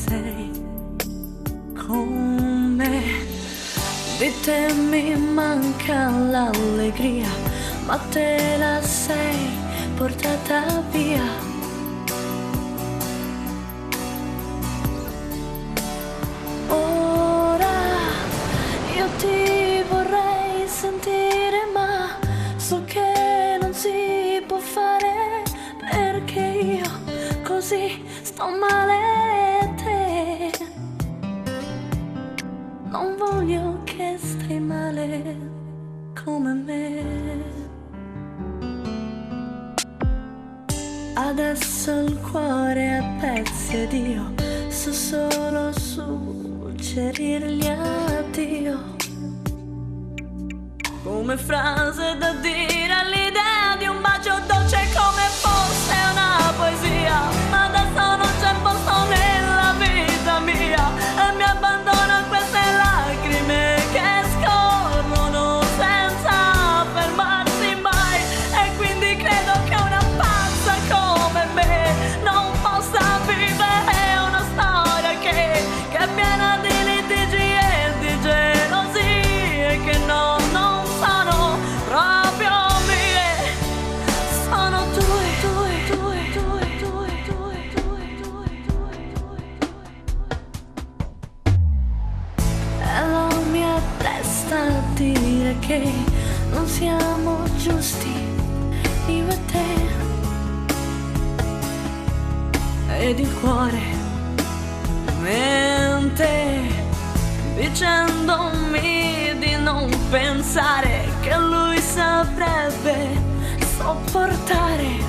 sei con me. Di te mi manca l'allegria, ma te la sei portata via. Ti vorrei sentire, ma so che non si può fare, perché io così sto male e te non voglio che stai male come me. Adesso il cuore è a pezzi ed io so solo suggerirgli addio, come frase da dire all'idea di un bacio dolce come fosse una poesia. Ma adesso non c'è posto nella vita mia e mi abbandono a queste lacrime che scorrono senza fermarsi mai. E quindi credo che una pazza come me non possa vivere una storia che è piena di litigi e di gelosie che non sono proprio mie, sono tue. È la mia testa a dire che non siamo giusti io e te, ed il cuore mente dicendomi di non pensare che lui saprebbe sopportare